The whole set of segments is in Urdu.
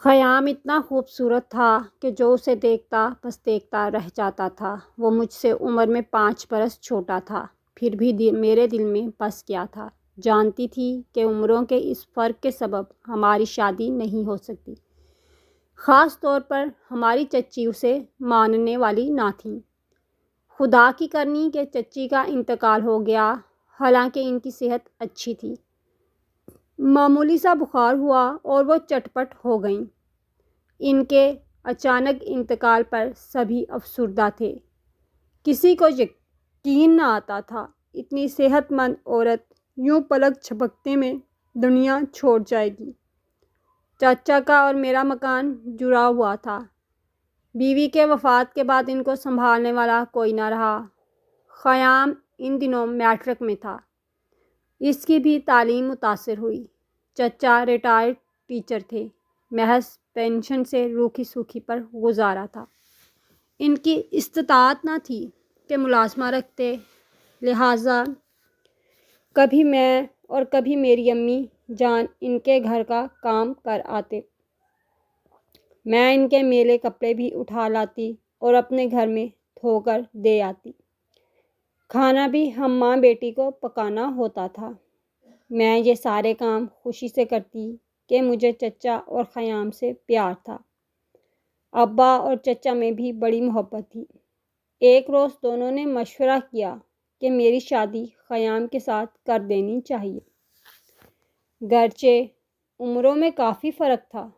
خیام اتنا خوبصورت تھا کہ جو اسے دیکھتا بس دیکھتا رہ جاتا تھا۔ وہ مجھ سے عمر میں 5 برس چھوٹا تھا، پھر بھی میرے دل میں بس گیا تھا۔ جانتی تھی کہ عمروں کے اس فرق کے سبب ہماری شادی نہیں ہو سکتی، خاص طور پر ہماری چچی اسے ماننے والی نہ تھیں۔ خدا کی کرنی کہ چچی کا انتقال ہو گیا، حالانکہ ان کی صحت اچھی تھی۔ معمولی سا بخار ہوا اور وہ چٹپٹ ہو گئیں۔ ان کے اچانک انتقال پر سبھی افسردہ تھے۔ کسی کو یقین نہ آتا تھا اتنی صحت مند عورت یوں پلک جھپکتے میں دنیا چھوڑ جائے گی۔ چاچا کا اور میرا مکان جڑا ہوا تھا۔ بیوی کے وفات کے بعد ان کو سنبھالنے والا کوئی نہ رہا۔ خیام ان دنوں میٹرک میں تھا۔ اس کی بھی تعلیم متاثر ہوئی۔ چچا ریٹائرڈ ٹیچر تھے، محض پینشن سے روکھی سوکھی پر گزارا تھا۔ ان کی استطاعت نہ تھی کہ ملازمہ رکھتے، لہٰذا کبھی میں اور کبھی میری امی جان ان کے گھر کا کام کر آتے۔ میں ان کے میلے کپڑے بھی اٹھا لاتی اور اپنے گھر میں دھو کر دے آتی۔ کھانا بھی ہم ماں بیٹی کو پکانا ہوتا تھا۔ میں یہ سارے کام خوشی سے کرتی کہ مجھے چچا اور خیام سے پیار تھا۔ ابا اور چچا میں بھی بڑی محبت تھی۔ ایک روز دونوں نے مشورہ کیا کہ میری شادی خیام کے ساتھ کر دینی چاہیے۔ گرچہ عمروں میں کافی فرق تھا،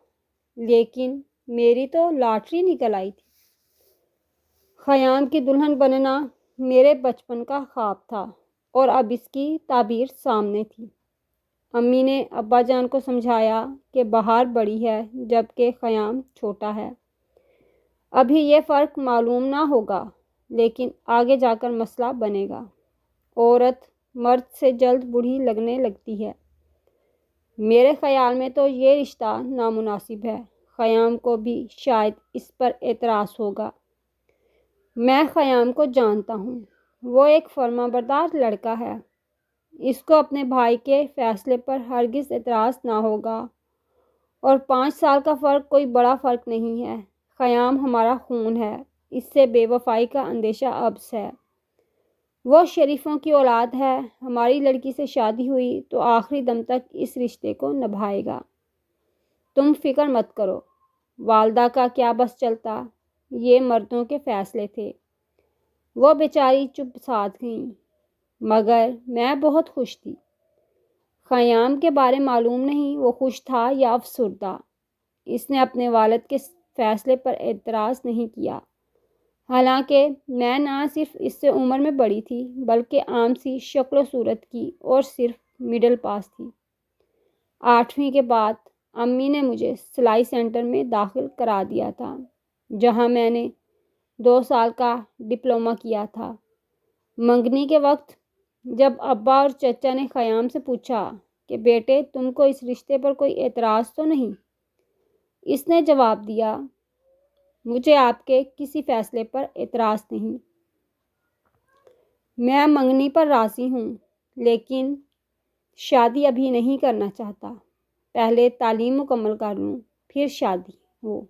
لیکن میری تو لاٹری نکل آئی تھی۔ خیام کی دلہن بننا میرے بچپن کا خواب تھا اور اب اس کی تعبیر سامنے تھی۔ امی نے ابا جان کو سمجھایا کہ بہار بڑی ہے جبکہ خیام چھوٹا ہے۔ ابھی یہ فرق معلوم نہ ہوگا، لیکن آگے جا کر مسئلہ بنے گا۔ عورت مرد سے جلد بوڑھی لگنے لگتی ہے۔ میرے خیال میں تو یہ رشتہ نامناسب ہے۔ خیام کو بھی شاید اس پر اعتراض ہوگا۔ میں خیام کو جانتا ہوں، وہ ایک فرمانبردار لڑکا ہے۔ اس کو اپنے بھائی کے فیصلے پر ہرگز اعتراض نہ ہوگا، اور 5 سال کا فرق کوئی بڑا فرق نہیں ہے۔ خیام ہمارا خون ہے، اس سے بے وفائی کا اندیشہ ابس ہے۔ وہ شریفوں کی اولاد ہے۔ ہماری لڑکی سے شادی ہوئی تو آخری دم تک اس رشتے کو نبھائے گا۔ تم فکر مت کرو۔ والدہ کا کیا بس چلتا، یہ مردوں کے فیصلے تھے۔ وہ بیچاری چپ سادھ گئیں، مگر میں بہت خوش تھی۔ خیام کے بارے معلوم نہیں وہ خوش تھا یا افسردہ۔ اس نے اپنے والد کے فیصلے پر اعتراض نہیں کیا، حالانکہ میں نہ صرف اس سے عمر میں بڑی تھی بلکہ عام سی شکل و صورت کی اور صرف مڈل پاس تھی۔ 8ویں کے بعد امی نے مجھے سلائی سینٹر میں داخل کرا دیا تھا، جہاں میں نے 2 سال کا ڈپلومہ کیا تھا۔ منگنی کے وقت جب ابا اور چچا نے خیام سے پوچھا کہ بیٹے تم کو اس رشتے پر کوئی اعتراض تو نہیں، اس نے جواب دیا، مجھے آپ کے کسی فیصلے پر اعتراض نہیں۔ میں منگنی پر راضی ہوں، لیکن شادی ابھی نہیں کرنا چاہتا۔ پہلے تعلیم مکمل کر لوں، پھر شادی ہو۔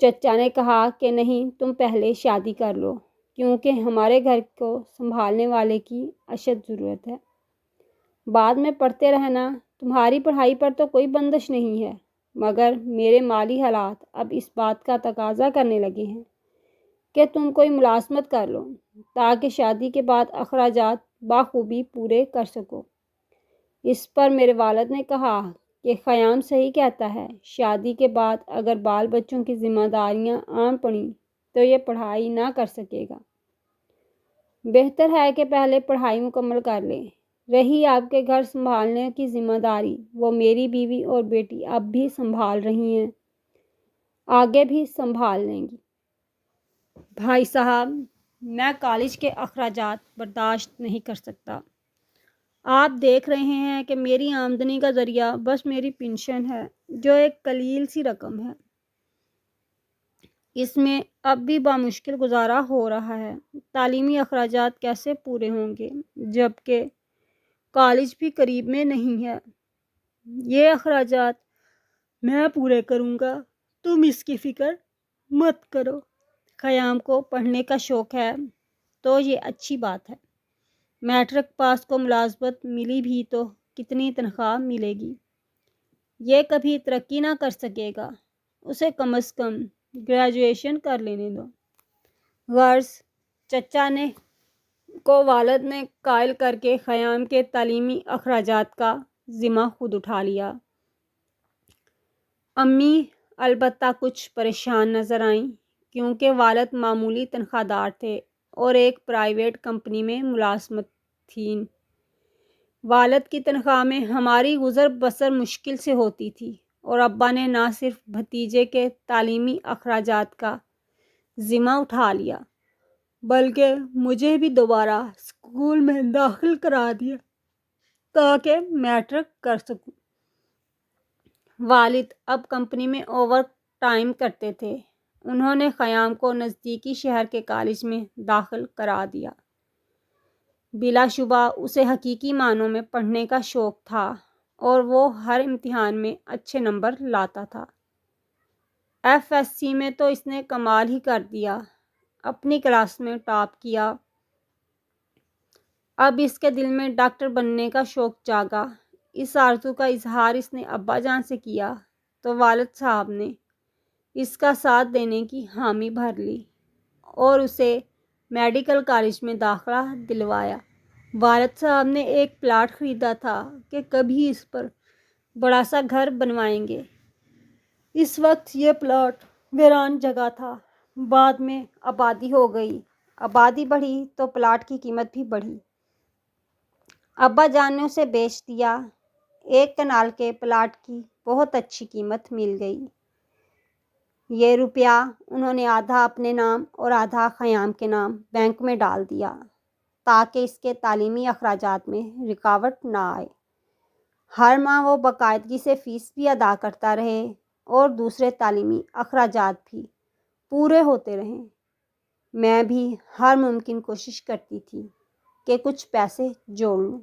چچا نے کہا کہ نہیں، تم پہلے شادی کر لو، کیونکہ ہمارے گھر کو سنبھالنے والے کی اشد ضرورت ہے۔ بعد میں پڑھتے رہنا، تمہاری پڑھائی پر تو کوئی بندش نہیں ہے، مگر میرے مالی حالات اب اس بات کا تقاضا کرنے لگے ہیں کہ تم کوئی ملازمت کر لو تاکہ شادی کے بعد اخراجات بخوبی پورے کر سکو۔ اس پر میرے والد نے کہا کہ خیام صحیح کہتا ہے، شادی کے بعد اگر بال بچوں کی ذمہ داریاں آن پڑیں تو یہ پڑھائی نہ کر سکے گا۔ بہتر ہے کہ پہلے پڑھائی مکمل کر لے۔ رہی آپ کے گھر سنبھالنے کی ذمہ داری، وہ میری بیوی اور بیٹی اب بھی سنبھال رہی ہیں، آگے بھی سنبھال لیں گی۔ بھائی صاحب، میں کالج کے اخراجات برداشت نہیں کر سکتا۔ آپ دیکھ رہے ہیں کہ میری آمدنی کا ذریعہ بس میری پنشن ہے، جو ایک قلیل سی رقم ہے۔ اس میں اب بھی بامشکل گزارا ہو رہا ہے۔ تعلیمی اخراجات کیسے پورے ہوں گے جبکہ کالج بھی قریب میں نہیں ہے؟ یہ اخراجات میں پورے کروں گا، تم اس کی فکر مت کرو۔ خیام کو پڑھنے کا شوق ہے تو یہ اچھی بات ہے۔ میٹرک پاس کو ملازمت ملی بھی تو کتنی تنخواہ ملے گی؟ یہ کبھی ترقی نہ کر سکے گا، اسے کم از کم گریجویشن کر لینے دو۔ غرض چچا نے کو والد نے قائل کر کے خیام کے تعلیمی اخراجات کا ذمہ خود اٹھا لیا۔ امی البتہ کچھ پریشان نظر آئیں کیونکہ والد معمولی تنخواہ دار تھے اور ایک پرائیویٹ کمپنی میں ملازمت تھیں۔ والد کی تنخواہ میں ہماری گزر بسر مشکل سے ہوتی تھی اور ابا نے نہ صرف بھتیجے کے تعلیمی اخراجات کا ذمہ اٹھا لیا بلکہ مجھے بھی دوبارہ اسکول میں داخل کرا دیا تاکہ میٹرک کر سکوں۔ والد اب کمپنی میں اوور ٹائم کرتے تھے۔ انہوں نے خیام کو نزدیکی شہر کے کالج میں داخل کرا دیا۔ بلا شبہ اسے حقیقی معنوں میں پڑھنے کا شوق تھا اور وہ ہر امتحان میں اچھے نمبر لاتا تھا۔ ایف ایس سی میں تو اس نے کمال ہی کر دیا، اپنی کلاس میں ٹاپ کیا۔ اب اس کے دل میں ڈاکٹر بننے کا شوق جاگا۔ اس آرزو کا اظہار اس نے ابا جان سے کیا تو والد صاحب نے اس کا ساتھ دینے کی حامی بھر لی اور اسے میڈیکل کالج میں داخلہ دلوایا۔ والد صاحب نے ایک پلاٹ خریدا تھا کہ کبھی اس پر بڑا سا گھر بنوائیں گے۔ اس وقت یہ پلاٹ ویران جگہ تھا، بعد میں آبادی ہو گئی۔ آبادی بڑھی تو پلاٹ کی قیمت بھی بڑھی۔ ابا جان نے اسے بیچ دیا۔ ایک کنال کے پلاٹ کی بہت اچھی قیمت مل گئی۔ یہ روپیہ انہوں نے آدھا اپنے نام اور آدھا خیام کے نام بینک میں ڈال دیا تاکہ اس کے تعلیمی اخراجات میں رکاوٹ نہ آئے۔ ہر ماہ وہ باقاعدگی سے فیس بھی ادا کرتا رہے اور دوسرے تعلیمی اخراجات بھی پورے ہوتے رہیں۔ میں بھی ہر ممکن کوشش کرتی تھی کہ کچھ پیسے جوڑ لوں۔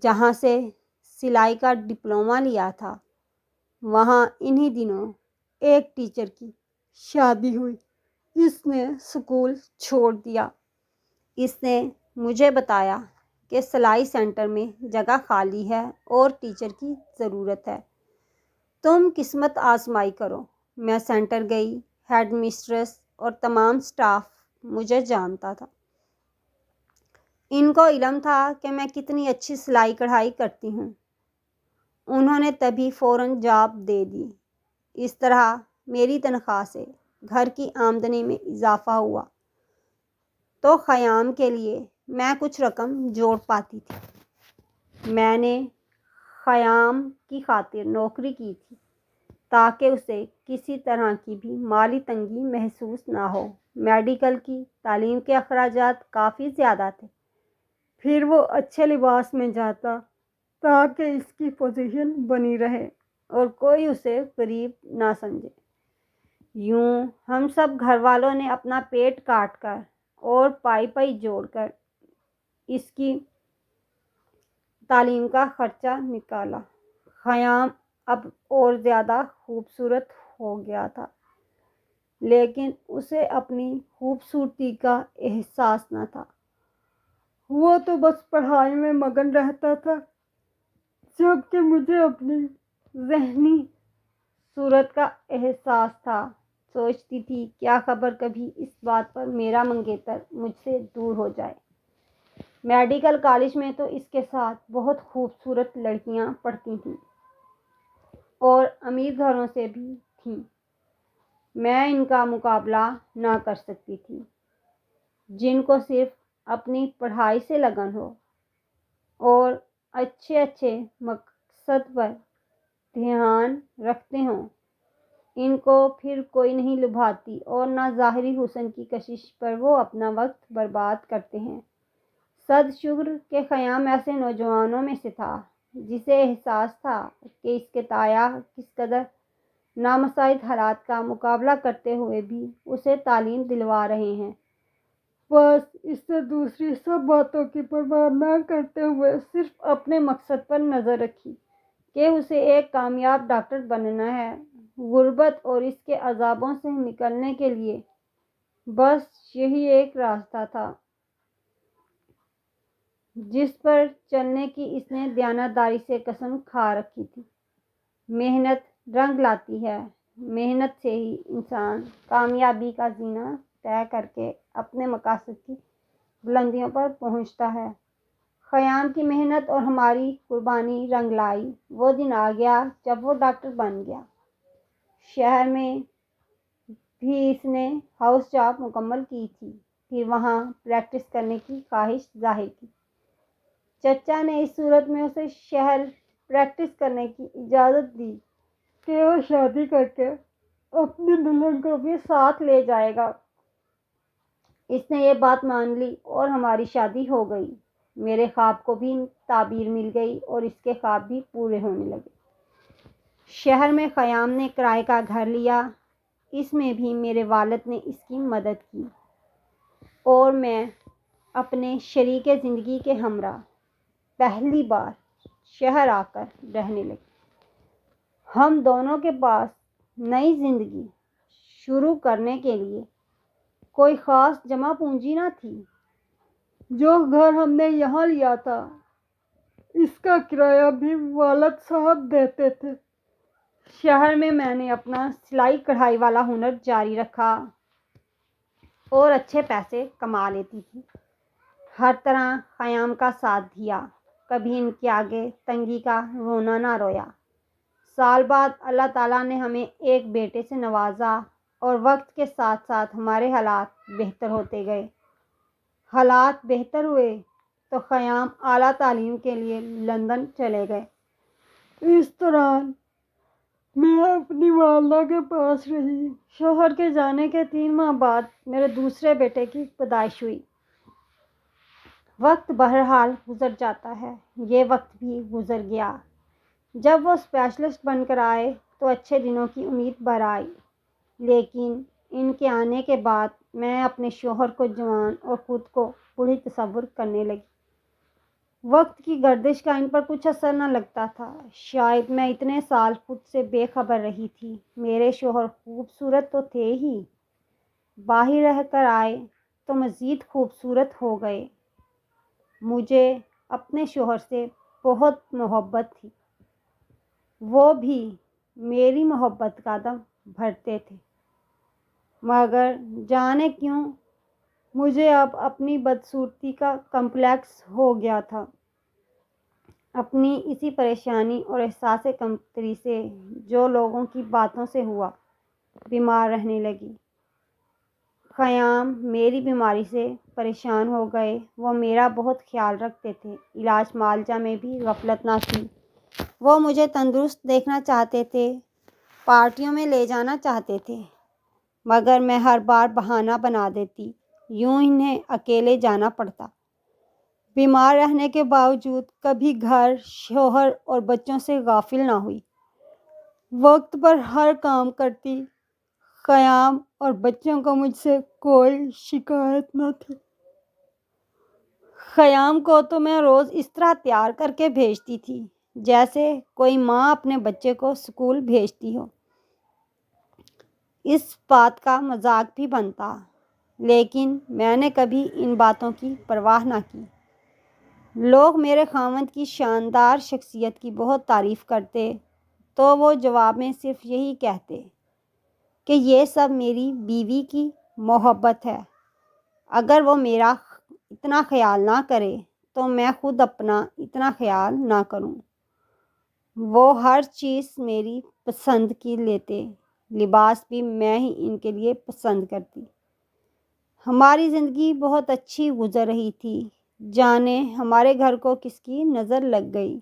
جہاں سے سلائی کا ڈپلومہ لیا تھا وہاں انہی دنوں ایک ٹیچر کی شادی ہوئی۔ اس نے اسکول چھوڑ دیا۔ اس نے مجھے بتایا کہ سلائی سینٹر میں جگہ خالی ہے اور ٹیچر کی ضرورت ہے، تم قسمت آزمائی کرو۔ میں سینٹر گئی۔ ہیڈ مسٹریس اور تمام سٹاف مجھے جانتا تھا۔ ان کو علم تھا کہ میں کتنی اچھی سلائی کڑھائی کرتی ہوں۔ انہوں نے تبھی فوراً جاب دے دی۔ اس طرح میری تنخواہ سے گھر کی آمدنی میں اضافہ ہوا تو خیام کے لیے میں کچھ رقم جوڑ پاتی تھی۔ میں نے خیام کی خاطر نوکری کی تھی تاکہ اسے کسی طرح کی بھی مالی تنگی محسوس نہ ہو۔ میڈیکل کی تعلیم کے اخراجات کافی زیادہ تھے، پھر وہ اچھے لباس میں جاتا تاکہ اس کی پوزیشن بنی رہے اور کوئی اسے غریب نہ سمجھے۔ یوں ہم سب گھر والوں نے اپنا پیٹ کاٹ کر اور پائی پائی جوڑ کر اس کی تعلیم کا خرچہ نکالا۔ خیام اب اور زیادہ خوبصورت ہو گیا تھا، لیکن اسے اپنی خوبصورتی کا احساس نہ تھا۔ وہ تو بس پڑھائی میں مگن رہتا تھا، جبکہ مجھے اپنی ذہنی صورت کا احساس تھا۔ سوچتی تھی کیا خبر کبھی اس بات پر میرا منگیتر مجھ سے دور ہو جائے۔ میڈیکل کالج میں تو اس کے ساتھ بہت خوبصورت لڑکیاں پڑھتی تھیں اور امیر گھروں سے بھی تھیں۔ میں ان کا مقابلہ نہ کر سکتی تھی، جن کو صرف اپنی پڑھائی سے لگن ہو اور اچھے مقصد پر دھیان رکھتے ہوں۔ ان کو پھر کوئی نہیں لبھاتی اور نہ ظاہری حسن کی کشش پر وہ اپنا وقت برباد کرتے ہیں۔ صد شکر کہ خیام ایسے نوجوانوں میں سے تھا جسے احساس تھا کہ اس کے تایا کس قدر نامساعد حالات کا مقابلہ کرتے ہوئے بھی اسے تعلیم دلوا رہے ہیں۔ بس اس سے دوسری سب باتوں کی پرواہ نہ کرتے ہوئے صرف اپنے مقصد پر نظر رکھی۔ کہ اسے ایک کامیاب ڈاکٹر بننا ہے۔ غربت اور اس کے عذابوں سے نکلنے کے لیے بس یہی ایک راستہ تھا جس پر چلنے کی اس نے دیانتداری سے قسم کھا رکھی تھی۔ محنت رنگ لاتی ہے، محنت سے ہی انسان کامیابی کا زینہ طے کر کے اپنے مقاصد کی بلندیوں پر پہنچتا ہے۔ خیام کی محنت اور ہماری قربانی رنگ لائی۔ وہ دن آ گیا جب وہ ڈاکٹر بن گیا۔ شہر میں بھی اس نے ہاؤس جاب مکمل کی تھی، پھر وہاں پریکٹس کرنے کی خواہش ظاہر کی۔ چچا نے اس صورت میں اسے شہر پریکٹس کرنے کی اجازت دی کہ وہ شادی کر کے اپنی دلہن کو بھی ساتھ لے جائے گا۔ اس نے یہ بات مان لی اور ہماری شادی ہو گئی۔ میرے خواب کو بھی تعبیر مل گئی اور اس کے خواب بھی پورے ہونے لگے۔ شہر میں خیام نے کرائے کا گھر لیا۔ اس میں بھی میرے والد نے اس کی مدد کی اور میں اپنے شریک زندگی کے ہمراہ پہلی بار شہر آ کر رہنے لگی۔ ہم دونوں کے پاس نئی زندگی شروع کرنے کے لیے کوئی خاص جمع پونجی نہ تھی۔ جو گھر ہم نے یہاں لیا تھا اس کا کرایہ بھی والد صاحب دیتے تھے۔ شہر میں نے اپنا سلائی کڑھائی والا ہنر جاری رکھا اور اچھے پیسے کما لیتی تھی۔ ہر طرح خیام کا ساتھ دیا، کبھی ان کے آگے تنگی کا رونا نہ رویا۔ سال بعد اللہ تعالیٰ نے ہمیں ایک بیٹے سے نوازا اور وقت کے ساتھ ساتھ ہمارے حالات بہتر ہوتے گئے۔ حالات بہتر ہوئے تو خیام اعلیٰ تعلیم کے لیے لندن چلے گئے۔ اس دوران میں اپنی والدہ کے پاس رہی۔ شوہر کے جانے کے 3 ماہ بعد میرے دوسرے بیٹے کی پیدائش ہوئی۔ وقت بہرحال گزر جاتا ہے، یہ وقت بھی گزر گیا۔ جب وہ اسپیشلسٹ بن کر آئے تو اچھے دنوں کی امید بھر آئی، لیکن ان کے آنے کے بعد میں اپنے شوہر کو جوان اور خود کو بوڑھی تصور کرنے لگی۔ وقت کی گردش کا ان پر کچھ اثر نہ لگتا تھا۔ شاید میں اتنے سال خود سے بے خبر رہی تھی۔ میرے شوہر خوبصورت تو تھے ہی، باہر رہ کر آئے تو مزید خوبصورت ہو گئے۔ مجھے اپنے شوہر سے بہت محبت تھی، وہ بھی میری محبت کا دم بھرتے تھے، مگر جانے کیوں مجھے اب اپنی بدصورتی کا کمپلیکس ہو گیا تھا۔ اپنی اسی پریشانی اور احساس کمتری سے جو لوگوں کی باتوں سے ہوا بیمار رہنے لگی۔ خیام میری بیماری سے پریشان ہو گئے۔ وہ میرا بہت خیال رکھتے تھے۔ علاج معالجہ میں بھی غفلت نہ تھی۔ وہ مجھے تندرست دیکھنا چاہتے تھے، پارٹیوں میں لے جانا چاہتے تھے، مگر میں ہر بار بہانہ بنا دیتی، یوں انہیں اکیلے جانا پڑتا۔ بیمار رہنے کے باوجود کبھی گھر، شوہر اور بچوں سے غافل نہ ہوئی، وقت پر ہر کام کرتی۔ خیام اور بچوں کو مجھ سے کوئی شکایت نہ تھی۔ خیام کو تو میں روز اس طرح تیار کر کے بھیجتی تھی جیسے کوئی ماں اپنے بچے کو اسکول بھیجتی ہو۔ اس بات کا مذاق بھی بنتا، لیکن میں نے کبھی ان باتوں کی پرواہ نہ کی۔ لوگ میرے خاوند کی شاندار شخصیت کی بہت تعریف کرتے تو وہ جواب میں صرف یہی کہتے کہ یہ سب میری بیوی کی محبت ہے۔ اگر وہ میرا اتنا خیال نہ کرے تو میں خود اپنا اتنا خیال نہ کروں۔ وہ ہر چیز میری پسند کی لیتے، لباس بھی میں ہی ان کے لیے پسند کرتی۔ ہماری زندگی بہت اچھی گزر رہی تھی، جانے ہمارے گھر کو کس کی نظر لگ گئی۔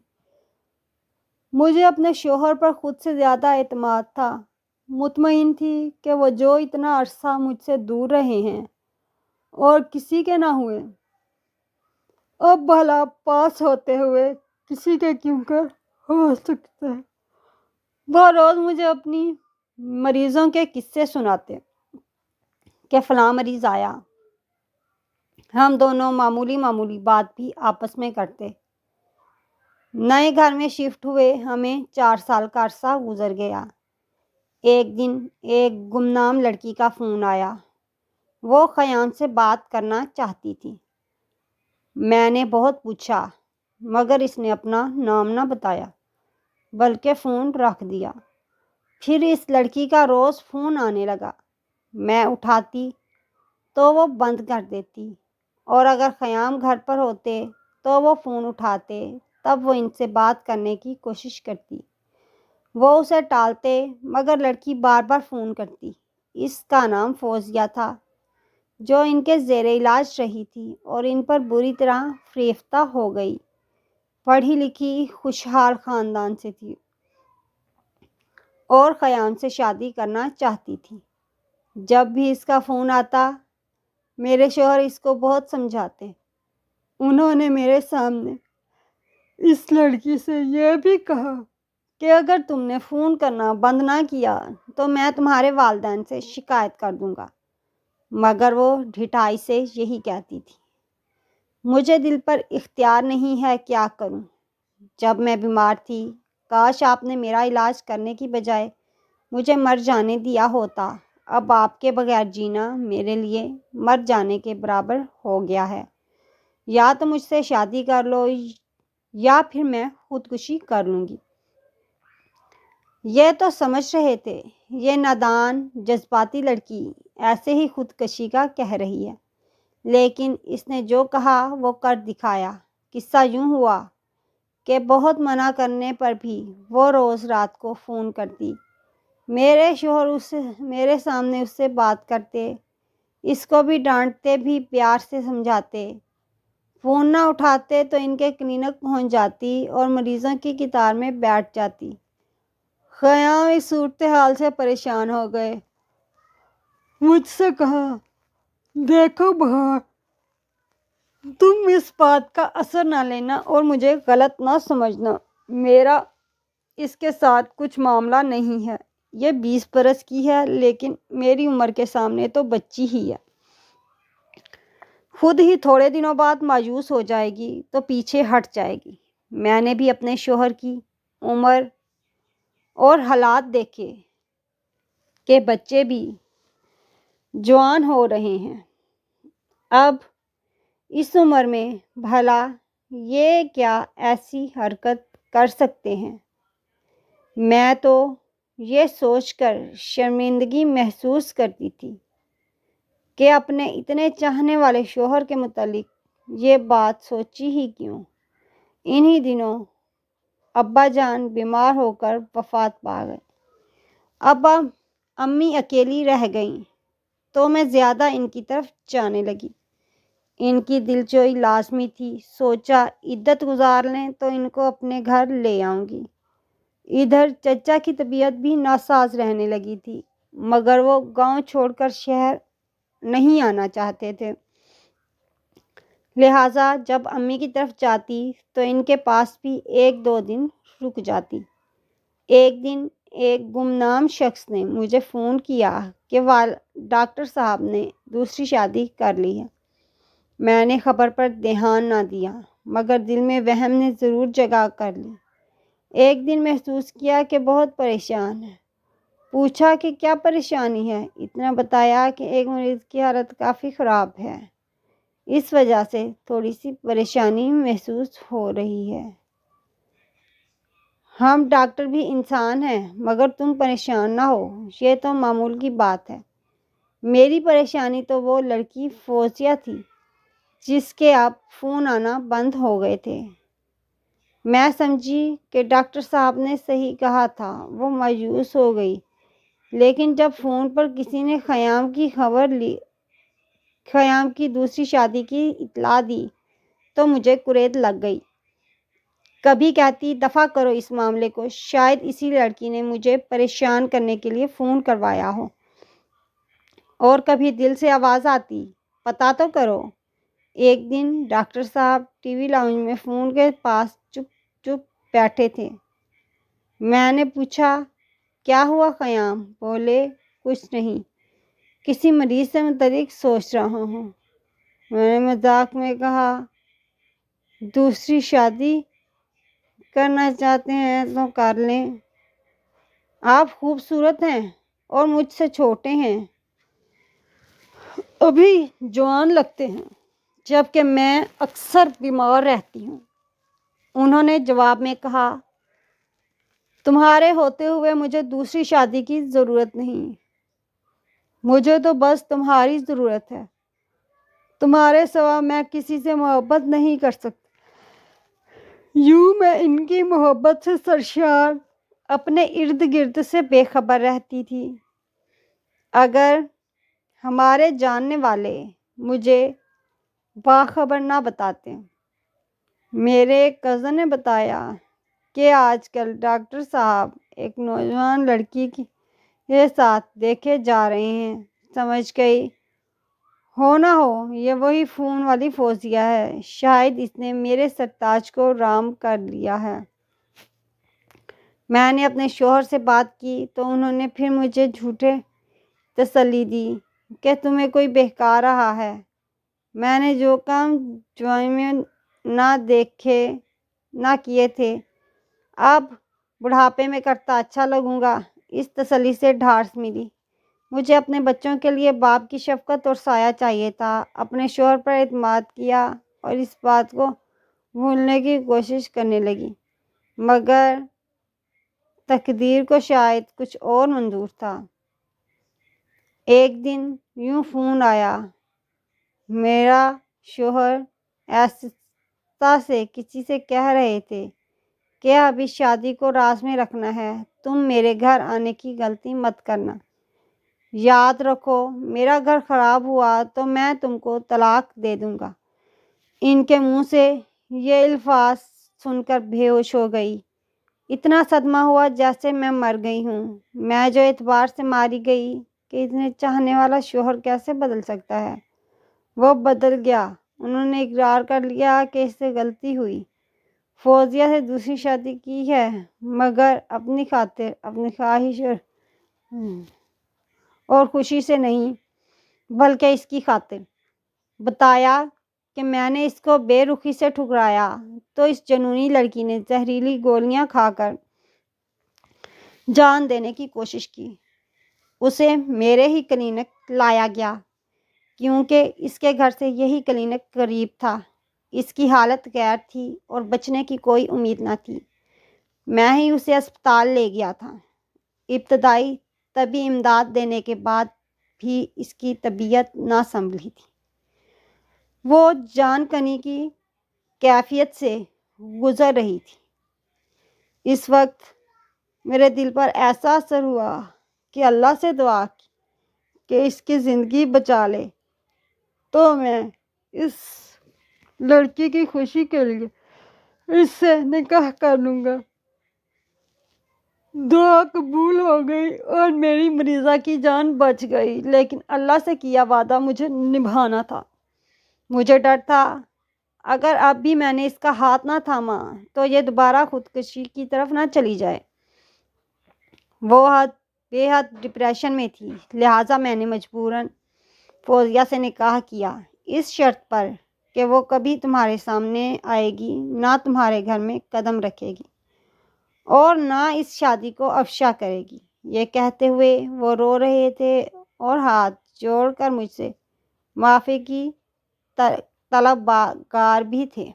مجھے اپنے شوہر پر خود سے زیادہ اعتماد تھا۔ مطمئن تھی کہ وہ جو اتنا عرصہ مجھ سے دور رہے ہیں اور کسی کے نہ ہوئے، اب بھلا پاس ہوتے ہوئے کسی کے کیوں کر ہو سکتے ہیں۔ وہ روز مجھے اپنی مریضوں کے قصے سناتے کہ فلاں مریض آیا۔ ہم دونوں معمولی بات بھی آپس میں کرتے۔ نئے گھر میں شفٹ ہوئے ہمیں 4 سال کا عرصہ گزر گیا۔ ایک دن ایک گمنام لڑکی کا فون آیا۔ وہ خیام سے بات کرنا چاہتی تھی۔ میں نے بہت پوچھا مگر اس نے اپنا نام نہ بتایا بلکہ فون رکھ دیا۔ پھر اس لڑکی کا روز فون آنے لگا۔ میں اٹھاتی تو وہ بند کر دیتی، اور اگر خیام گھر پر ہوتے تو وہ فون اٹھاتے، تب وہ ان سے بات کرنے کی کوشش کرتی۔ وہ اسے ٹالتے مگر لڑکی بار بار فون کرتی۔ اس کا نام فوزیہ تھا، جو ان کے زیر علاج رہی تھی اور ان پر بری طرح فریفتہ ہو گئی۔ پڑھی لکھی خوشحال خاندان سے تھی اور خیام سے شادی کرنا چاہتی تھی۔ جب بھی اس کا فون آتا، میرے شوہر اس کو بہت سمجھاتے۔ انہوں نے میرے سامنے اس لڑکی سے یہ بھی کہا کہ اگر تم نے فون کرنا بند نہ کیا تو میں تمہارے والدین سے شکایت کر دوں گا، مگر وہ ڈھٹائی سے یہی کہتی تھی۔ مجھے دل پر اختیار نہیں ہے، کیا کروں؟ جب میں بیمار تھی، کاش آپ نے میرا علاج کرنے کی بجائے مجھے مر جانے دیا ہوتا۔ اب آپ کے بغیر جینا میرے لیے مر جانے کے برابر ہو گیا ہے۔ یا تو مجھ سے شادی کر لو یا پھر میں خودکشی کر لوں گی۔ یہ تو سمجھ رہے تھے یہ نادان جذباتی لڑکی ایسے ہی خودکشی کا کہہ رہی ہے، لیکن اس نے جو کہا وہ کر دکھایا۔ قصہ یوں ہوا کہ بہت منع کرنے پر بھی وہ روز رات کو فون کرتی۔ میرے شوہر میرے سامنے اس سے بات کرتے، اس کو بھی ڈانٹتے بھی پیار سے سمجھاتے۔ فون نہ اٹھاتے تو ان کے کلینک پہنچ جاتی اور مریضوں کی قطار میں بیٹھ جاتی۔ خیام اس صورتحال سے پریشان ہو گئے۔ مجھ سے کہا، دیکھو بہار، تم اس بات کا اثر نہ لینا اور مجھے غلط نہ سمجھنا، میرا اس کے ساتھ کچھ معاملہ نہیں ہے۔ یہ 20 برس کی ہے لیکن میری عمر کے سامنے تو بچی ہی ہے۔ خود ہی تھوڑے دنوں بعد مایوس ہو جائے گی تو پیچھے ہٹ جائے گی۔ میں نے بھی اپنے شوہر کی عمر اور حالات دیکھے کہ بچے بھی جوان ہو رہے ہیں۔ اب اس عمر میں بھلا یہ کیا ایسی حرکت کر سکتے ہیں؟ میں تو یہ سوچ کر شرمندگی محسوس کرتی تھی کہ اپنے اتنے چاہنے والے شوہر کے متعلق یہ بات سوچی ہی کیوں۔ انہی دنوں ابا جان بیمار ہو کر وفات پا گئے۔ اب امی اکیلی رہ گئیں تو میں زیادہ ان کی طرف جانے لگی۔ ان کی دلجوئی لازمی تھی۔ سوچا عدت گزار لیں تو ان کو اپنے گھر لے آؤں گی۔ ادھر چچا کی طبیعت بھی ناساز رہنے لگی تھی، مگر وہ گاؤں چھوڑ کر شہر نہیں آنا چاہتے تھے۔ لہٰذا جب امی کی طرف جاتی تو ان کے پاس بھی 1-2 دن رک جاتی۔ ایک دن ایک گمنام شخص نے مجھے فون کیا کہ ڈاکٹر صاحب نے دوسری شادی کر لی ہے۔ میں نے خبر پر دھیان نہ دیا، مگر دل میں وہم نے ضرور جگہ کر لی۔ ایک دن محسوس کیا کہ بہت پریشان ہے۔ پوچھا کہ کیا پریشانی ہے؟ اتنا بتایا کہ ایک مریض کی حالت کافی خراب ہے، اس وجہ سے تھوڑی سی پریشانی محسوس ہو رہی ہے۔ ہم ڈاکٹر بھی انسان ہیں، مگر تم پریشان نہ ہو، یہ تو معمول کی بات ہے۔ میری پریشانی تو وہ لڑکی فوزیہ تھی جس کے اب فون آنا بند ہو گئے تھے۔ میں سمجھی کہ ڈاکٹر صاحب نے صحیح کہا تھا۔ وہ مایوس ہو گئی، لیکن جب فون پر کسی نے خیام کی دوسری شادی کی اطلاع دی تو مجھے کریز لگ گئی۔ کبھی کہتی دفع کرو اس معاملے کو، شاید اسی لڑکی نے مجھے پریشان کرنے کے لیے فون کروایا ہو، اور کبھی دل سے آواز آتی پتہ تو کرو۔ ایک دن ڈاکٹر صاحب ٹی وی لاؤنج میں فون کے پاس چپ بیٹھے تھے۔ میں نے پوچھا، کیا ہوا خیام؟ بولے، کچھ نہیں، کسی مریض سے متعلق سوچ رہا ہوں۔ میں نے مذاق میں کہا، دوسری شادی؟ کرنا چاہتے ہیں تو کر لیں۔ آپ خوبصورت ہیں اور مجھ سے چھوٹے ہیں، ابھی جوان لگتے ہیں، جبکہ میں اکثر بیمار رہتی ہوں۔ انہوں نے جواب میں کہا، تمہارے ہوتے ہوئے مجھے دوسری شادی کی ضرورت نہیں، مجھے تو بس تمہاری ضرورت ہے، تمہارے سوا میں کسی سے محبت نہیں کر سکتی۔ یوں میں ان کی محبت سے سرشار اپنے ارد گرد سے بے خبر رہتی تھی۔ اگر ہمارے جاننے والے مجھے باخبر نہ بتاتے۔ میرے ایک کزن نے بتایا کہ آج کل ڈاکٹر صاحب ایک نوجوان لڑکی کے ساتھ دیکھے جا رہے ہیں۔ سمجھ گئی، ہو نہ ہو یہ وہی فون والی فوزیہ ہے، شاید اس نے میرے سرتاج کو رام کر لیا ہے۔ میں نے اپنے شوہر سے بات کی تو انہوں نے پھر مجھے جھوٹے تسلی دی کہ تمہیں کوئی بہکا رہا ہے۔ میں نے جو کام جوانی میں نہ کیے تھے اب بڑھاپے میں کرتا اچھا لگوں گا، اس تسلی سے ڈھارس ملی۔ مجھے اپنے بچوں کے لیے باپ کی شفقت اور سایہ چاہیے تھا۔ اپنے شوہر پر اعتماد کیا اور اس بات کو بھولنے کی کوشش کرنے لگی، مگر تقدیر کو شاید کچھ اور منظور تھا۔ ایک دن یوں فون آیا، میرا شوہر آہستہ سے کسی سے کہہ رہے تھے کہ ابھی شادی کو راز میں رکھنا ہے، تم میرے گھر آنے کی غلطی مت کرنا، یاد رکھو میرا گھر خراب ہوا تو میں تم کو طلاق دے دوں گا۔ ان کے منہ سے یہ الفاظ سن کر بے ہوش ہو گئی۔ اتنا صدمہ ہوا جیسے میں مر گئی ہوں۔ میں جو اعتبار سے ماری گئی کہ اتنے چاہنے والا شوہر کیسے بدل سکتا ہے، وہ بدل گیا۔ انہوں نے اقرار کر لیا کہ اس سے غلطی ہوئی، فوزیہ سے دوسری شادی کی ہے، مگر اپنی خاطر، اپنی خواہش اور خوشی سے نہیں، بلکہ اس کی خاطر۔ بتایا کہ میں نے اس کو بے رخی سے ٹھکرایا تو اس جنونی لڑکی نے زہریلی گولیاں کھا کر جان دینے کی کوشش کی۔ اسے میرے ہی کلینک لایا گیا کیونکہ اس کے گھر سے یہی کلینک قریب تھا۔ اس کی حالت غیر تھی اور بچنے کی کوئی امید نہ تھی۔ میں ہی اسے اسپتال لے گیا تھا۔ ابتدائی طبی امداد دینے کے بعد بھی اس کی طبیعت نہ سنبھلی تھی۔ وہ جان کنی کی کیفیت سے گزر رہی تھی۔ اس وقت میرے دل پر ایسا اثر ہوا کہ اللہ سے دعا کی کہ اس کی زندگی بچا لے تو میں اس لڑکی کی خوشی کے لیے اس سے نکاح کر لوں گا۔ دعا قبول ہو گئی اور میری مریضہ کی جان بچ گئی، لیکن اللہ سے کیا وعدہ مجھے نبھانا تھا۔ مجھے ڈر تھا اگر اب بھی میں نے اس کا ہاتھ نہ تھاما تو یہ دوبارہ خودکشی کی طرف نہ چلی جائے۔ وہ بے حد ڈپریشن میں تھی، لہٰذا میں نے مجبوراً فوزیہ سے نکاح کیا، اس شرط پر کہ وہ کبھی تمہارے سامنے آئے گی نہ تمہارے گھر میں قدم رکھے گی اور نہ اس شادی کو افشا کرے گی۔ یہ کہتے ہوئے وہ رو رہے تھے اور ہاتھ جوڑ کر مجھ سے معافی کی طلبگار بھی تھے۔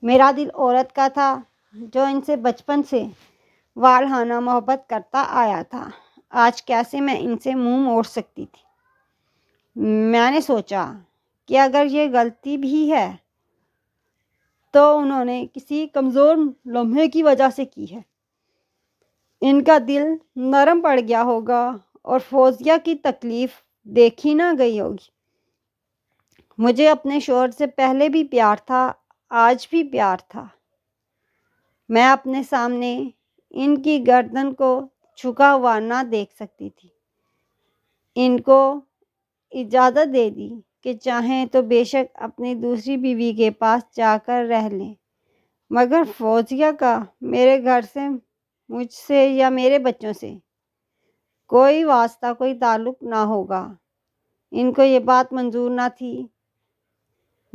میرا دل عورت کا تھا جو ان سے بچپن سے والہانہ محبت کرتا آیا تھا، آج کیسے میں ان سے منہ موڑ سکتی تھی؟ میں نے سوچا کہ اگر یہ غلطی بھی ہے تو انہوں نے کسی کمزور لمحے کی وجہ سے کی ہے۔ ان کا دل نرم پڑ گیا ہوگا اور فوزیہ کی تکلیف دیکھی نہ گئی ہوگی۔ مجھے اپنے شوہر سے پہلے بھی پیار تھا، آج بھی پیار تھا۔ میں اپنے سامنے ان کی گردن کو جھکا ہوا نہ دیکھ سکتی تھی۔ ان کو اجازت دے دی کہ چاہیں تو بے شک اپنی دوسری بیوی کے پاس جا کر رہ لیں، مگر فوزیہ کا میرے گھر سے، مجھ سے یا میرے بچوں سے کوئی واسطہ، کوئی تعلق نہ ہوگا۔ ان کو یہ بات منظور نہ تھی۔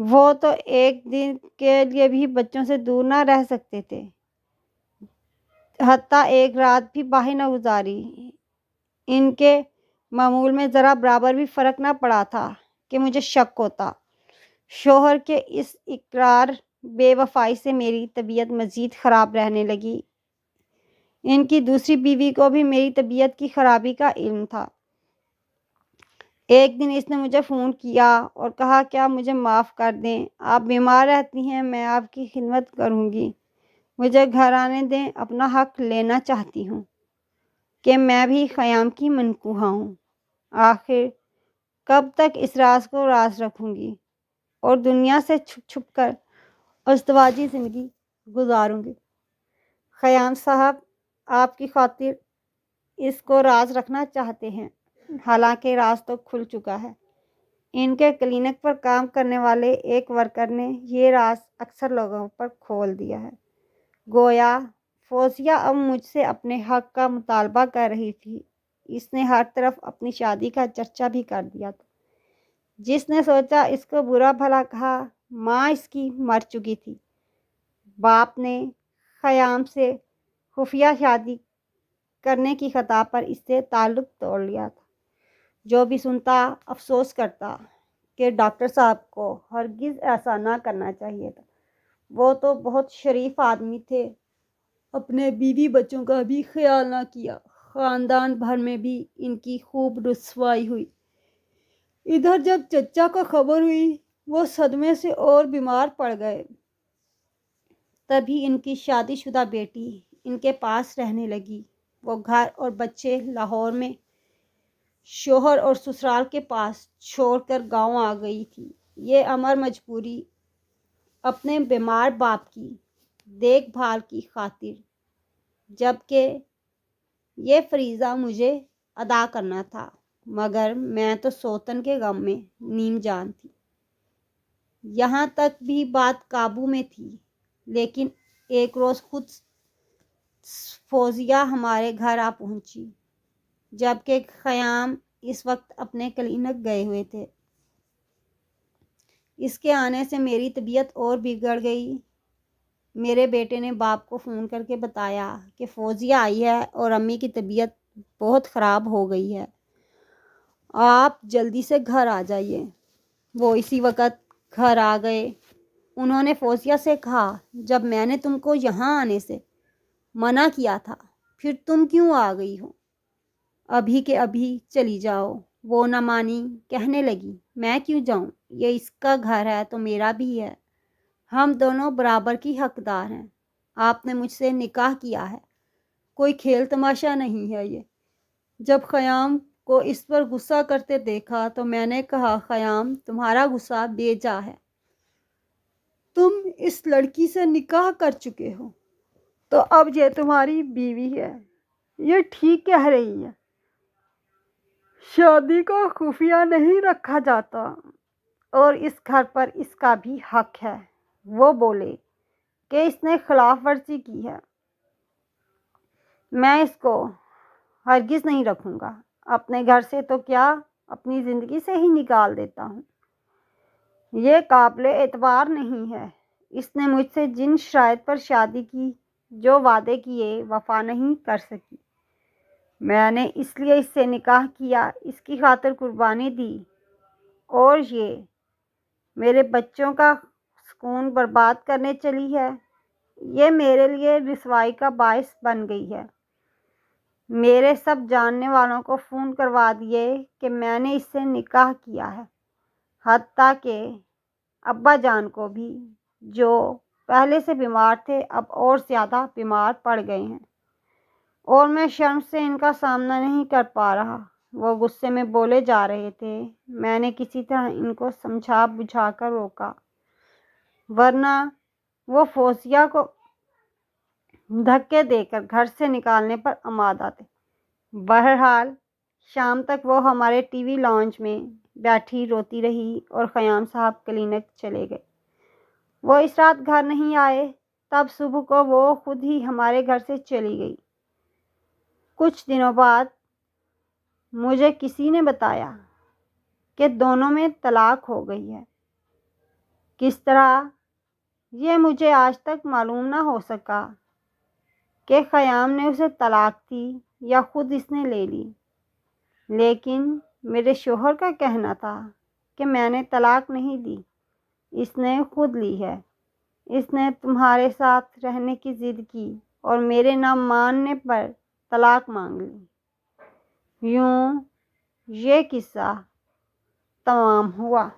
وہ تو ایک دن کے لیے بھی بچوں سے دور نہ رہ سکتے تھے، حتیٰ ایک رات بھی باہر نہ گزاری۔ ان کے معمول میں ذرا برابر بھی فرق نہ پڑا تھا کہ مجھے شک ہوتا۔ شوہر کے اس اقرار بے وفائی سے میری طبیعت مزید خراب رہنے لگی۔ ان کی دوسری بیوی کو بھی میری طبیعت کی خرابی کا علم تھا۔ ایک دن اس نے مجھے فون کیا اور کہا کہ آپ مجھے معاف کر دیں، آپ بیمار رہتی ہیں، میں آپ کی خدمت کروں گی، مجھے گھر آنے دیں، اپنا حق لینا چاہتی ہوں کہ میں بھی خیام کی منکوحہ ہوں۔ آخر کب تک اس راز کو راز رکھوں گی اور دنیا سے چھپ چھپ کر ازدواجی زندگی گزاروں گی؟ خیام صاحب آپ کی خاطر اس کو راز رکھنا چاہتے ہیں، حالانکہ راز تو کھل چکا ہے۔ ان کے کلینک پر کام کرنے والے ایک ورکر نے یہ راز اکثر لوگوں پر کھول دیا ہے۔ گویا فوزیہ اب مجھ سے اپنے حق کا مطالبہ کر رہی تھی۔ اس نے ہر طرف اپنی شادی کا چرچا بھی کر دیا تھا۔ جس نے سوچا اس کو برا بھلا کہا۔ ماں اس کی مر چکی تھی۔ باپ نے خیام سے خفیہ شادی کرنے کی خطا پر اس سے تعلق توڑ لیا تھا۔ جو بھی سنتا افسوس کرتا کہ ڈاکٹر صاحب کو ہرگز ایسا نہ کرنا چاہیے تھا۔ وہ تو بہت شریف آدمی تھے، اپنے بیوی بچوں کا بھی خیال نہ کیا۔ خاندان بھر میں بھی ان کی خوب رسوائی ہوئی۔ ادھر جب چچا کو خبر ہوئی، وہ صدمے سے اور بیمار پڑ گئے۔ تبھی ان کی شادی شدہ بیٹی ان کے پاس رہنے لگی۔ وہ گھر اور بچے لاہور میں شوہر اور سسرال کے پاس چھوڑ کر گاؤں آ گئی تھی۔ یہ امر مجبوری اپنے بیمار باپ کی دیکھ بھال کی خاطر، جبکہ یہ فریضہ مجھے ادا کرنا تھا، مگر میں تو سوتن کے غم میں نیم جان تھی۔ یہاں تک بھی بات قابو میں تھی، لیکن ایک روز خود فوزیہ ہمارے گھر آ پہنچی، جبکہ خیام اس وقت اپنے کلینک گئے ہوئے تھے۔ اس کے آنے سے میری طبیعت اور بگڑ گئی۔ میرے بیٹے نے باپ کو فون کر کے بتایا کہ فوزیہ آئی ہے اور امی کی طبیعت بہت خراب ہو گئی ہے، آپ جلدی سے گھر آ جائیے۔ وہ اسی وقت گھر آ گئے۔ انہوں نے فوزیہ سے کہا، جب میں نے تم کو یہاں آنے سے منع کیا تھا، پھر تم کیوں آ گئی ہو؟ ابھی کے ابھی چلی جاؤ۔ وہ نہ مانی، کہنے لگی، میں کیوں جاؤں؟ یہ اس کا گھر ہے تو میرا بھی ہے، ہم دونوں برابر کی حقدار ہیں۔ آپ نے مجھ سے نکاح کیا ہے، کوئی کھیل تماشا نہیں ہے یہ۔ جب خیام کو اس پر غصہ کرتے دیکھا تو میں نے کہا، خیام تمہارا غصہ بے جا ہے، تم اس لڑکی سے نکاح کر چکے ہو تو اب یہ تمہاری بیوی ہے، یہ ٹھیک کہہ رہی ہے، شادی کو خفیہ نہیں رکھا جاتا اور اس گھر پر اس کا بھی حق ہے۔ وہ بولے کہ اس نے خلاف ورزی کی ہے، میں اس کو ہرگز نہیں رکھوں گا، اپنے گھر سے تو کیا اپنی زندگی سے ہی نکال دیتا ہوں۔ یہ قابل اعتبار نہیں ہے۔ اس نے مجھ سے جن شرائط پر شادی کی، جو وعدے کیے، وفا نہیں کر سکی۔ میں نے اس لیے اس سے نکاح کیا، اس کی خاطر قربانی دی، اور یہ میرے بچوں کا سکون برباد کرنے چلی ہے۔ یہ میرے لیے رسوائی کا باعث بن گئی ہے۔ میرے سب جاننے والوں کو فون کروا دیے کہ میں نے اس سے نکاح کیا ہے، حتیٰ کہ ابا جان کو بھی، جو پہلے سے بیمار تھے اب اور زیادہ بیمار پڑ گئے ہیں، اور میں شرم سے ان کا سامنا نہیں کر پا رہا۔ وہ غصے میں بولے جا رہے تھے۔ میں نے کسی طرح ان کو سمجھا بجھا کر روکا، ورنہ وہ فوزیہ کو دھکے دے کر گھر سے نکالنے پر آمادہ تھے۔ بہرحال شام تک وہ ہمارے ٹی وی لاؤنج میں بیٹھی روتی رہی اور خیام صاحب کلینک چلے گئے۔ وہ اس رات گھر نہیں آئے۔ تب صبح کو وہ خود ہی ہمارے گھر سے چلی گئی۔ کچھ دنوں بعد مجھے کسی نے بتایا کہ دونوں میں طلاق ہو گئی ہے۔ کس طرح؟ یہ مجھے آج تک معلوم نہ ہو سکا کہ خیام نے اسے طلاق دی یا خود اس نے لے لی، لیکن میرے شوہر کا کہنا تھا کہ میں نے طلاق نہیں دی، اس نے خود لی ہے۔ اس نے تمہارے ساتھ رہنے کی ضد کی اور میرے نہ ماننے پر طلاق مانگ لی۔ یوں یہ قصہ تمام ہوا۔